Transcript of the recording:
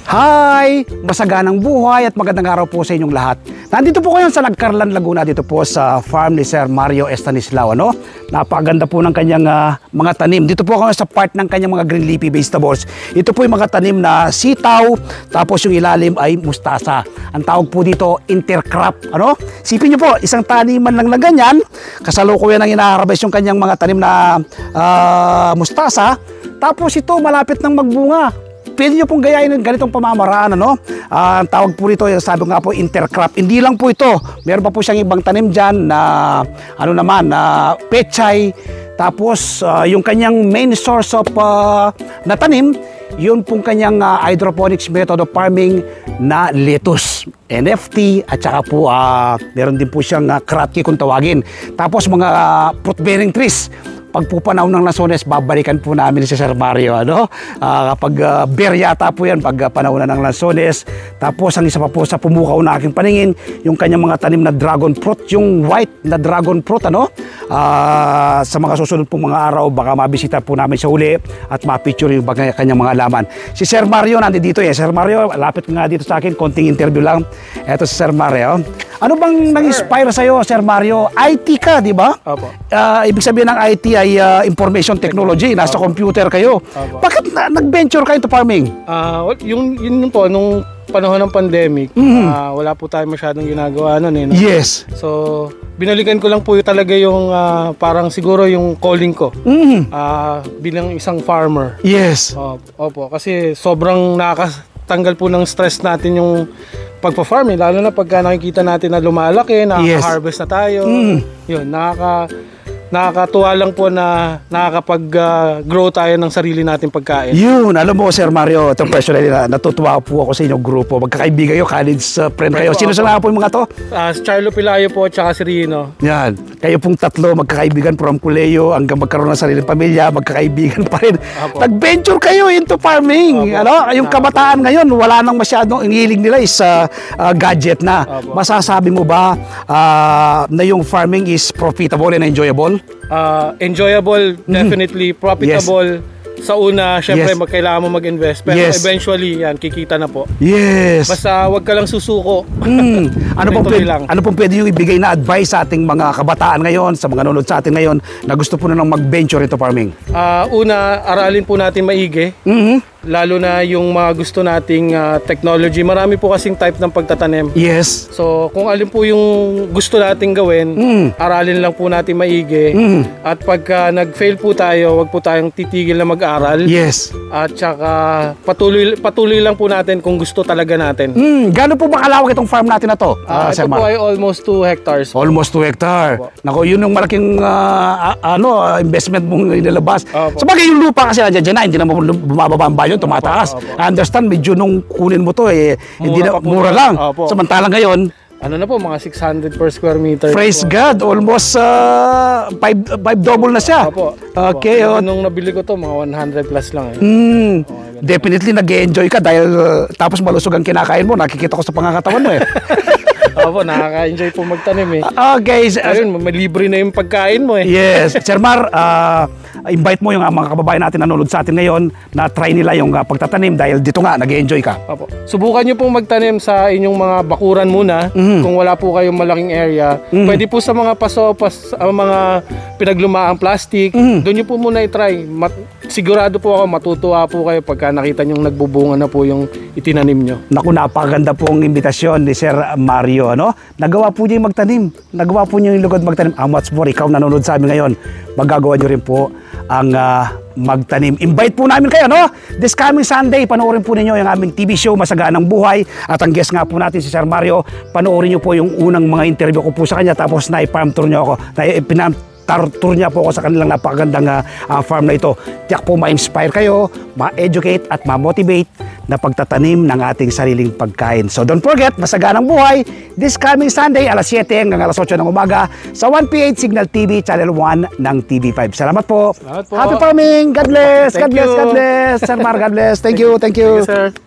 Hi! Masaganang buhay at magandang araw po sa inyong lahat. Nandito po kayo sa Nagcarlan, Laguna, dito po sa farm ni Sir Mario Estanislao. Napakaganda po ng kanyang mga tanim. Dito po kayo sa part ng kanyang mga green leafy vegetables. Ito po yung mga tanim na sitaw, tapos yung ilalim ay mustasa. Ang tawag po dito, intercrop. Sipin nyo po, isang taniman lang na ganyan, kasalukuyan ang inaharvest yung kanyang mga tanim na mustasa, tapos ito malapit ng magbunga. Pwede nyo pong gayahin ng ganitong pamamaraan. Ang tawag po rito, sabi nga po, intercrop. Hindi lang po ito. Meron pa po siyang ibang tanim dyan na, pechay. Tapos, yung kanyang main source of na tanim, yun pong kanyang hydroponics method of farming na lettuce, NFT, at saka po, meron din po siyang kratki kung tawagin. Tapos, mga fruit-bearing trees. Pag po panahon ng Lanzones, babalikan po namin si Sir Mario. Kapag bear yata po yan, pag panahon ng Lanzones. Tapos ang isa pa po sa pumukaw na aking paningin, yung kanyang mga tanim na dragon fruit, yung white na dragon fruit. Sa mga susunod pong mga araw, baka mabisita po namin sa uli at ma-picture yung kanyang mga laman. Si Sir Mario nandito eh. Sir Mario, lapit nga dito sa akin, konting interview lang. Eto si Sir Mario. Ano bang nag-inspire sa'yo, Sir Mario? IT ka, di ba? Opo. Ibig sabihin ng IT ay information technology. Nasa computer kayo. Opo. Bakit nag-venture kayo into farming? Yun po, nung panahon ng pandemic, wala po tayo masyadong ginagawa nun. Yes. So, binalikan ko lang po talaga yung parang siguro yung calling ko bilang isang farmer. Yes. Opo, kasi sobrang nakakatanggal po ng stress natin yung pagpa-farm, lalo na pagka nakikita natin na lumalaki, nakaka-harvest na tayo. Yun, nakakatuwa lang po na nakakapag-grow tayo ng sarili nating pagkain. Yun, alam mo Sir Mario, itong personally natutuwa po ako sa inyong grupo. Magkakaibigan kayo, college friend kayo. Sino sa po yung mga to? Charlo Pilayo po at saka si Rino. Yan, kayo pong tatlo magkakaibigan from Kuleo hanggang magkaroon ng sariling pamilya, magkakaibigan pa rin. Nag-venture kayo into farming. Yung kabataan ngayon, wala nang masyadong inihiling nila is gadget na. Masasabi mo ba na yung farming is profitable and enjoyable? Enjoyable, definitely. Profitable. Yes. Sa una, syempre magkailangan mo mag-invest. Pero eventually, yan, kikita na po. Yes. Basta wag ka lang susuko. Ano pong pwede yung ibigay na advice sa ating mga kabataan ngayon, sa mga nanonood sa atin ngayon, na gusto po na nang mag-venture into farming? Una, aralin po natin maigi. Lalo na yung mga gusto nating technology. Marami po kasing type ng pagtatanim. Yes. So, kung alin po yung gusto nating gawin, aralin lang po natin maigi. At pagka nag-fail po tayo, wag po tayong titigil na mag-aral. Yes. At saka patuloy lang po natin kung gusto talaga natin. Gaano po ba kalawak itong farm natin na to? Ito po ay almost 2 hectares. Almost 2 hectare. Nako, yun yung malaking investment mong inilabas. Sabagay yung lupa kasi nandiyan na, hindi na bumababa ang value, tumataas. I understand, medyo nung kunin mo to hindi na mura lang. Samantalang ngayon, ano na po, mga 600 per square meter. Praise God, almost 5 double na siya. Okay. Nung nabili ko to, mga 100 plus lang. Definitely nag-enjoy ka dahil tapos malusog ang kinakain mo. Nakikita ko sa pangangatawan mo Opo, nakaka-enjoy po magtanim Okay. Ayun, may libre na yung pagkain mo Yes. Sir Mar, invite mo yung mga kababayan natin na nanonood sa atin ngayon na try nila yung pagtatanim dahil dito nga nag-enjoy ka. Opo. Subukan nyo pong magtanim sa inyong mga bakuran muna kung wala po kayong malaking area. Pwede po sa mga mga pinaglumaang plastic, doon nyo po muna i-try. Sigurado po ako matutuwa po kayo pagka nakita nyo nagbubunga na po yung itinanim nyo. Naku, napakaganda po ang imbitasyon ni Sir Mario. Nagawa po niya yung magtanim. Nagawa po niya yung lugod magtanim. Much more, ikaw nanonood sa amin ngayon, magagawa niyo rin po ang magtanim. Invite po namin kayo, This coming Sunday, panoorin po ninyo yung aming TV show, Masaganang Buhay. At ang guest nga po natin, si Sir Mario. Panoorin niyo po yung unang mga interview ko po sa kanya. Tapos na-farm tour niyo ako. Tour niya po ako sa kanilang napakagandang farm na ito. Tiyak po ma-inspire kayo, ma-educate at ma-motivate na pagtatanim ng ating sariling pagkain. So don't forget, Masaganang Buhay, this coming Sunday, alas 7 hanggang alas 8 ng umaga sa 1PH Signal TV, Channel 1 ng TV5. Salamat po. Salamat po. Happy farming. God bless. Thank God bless. you. God bless. Sir Mar, God bless. Thank you. Thank you. Thank you, sir.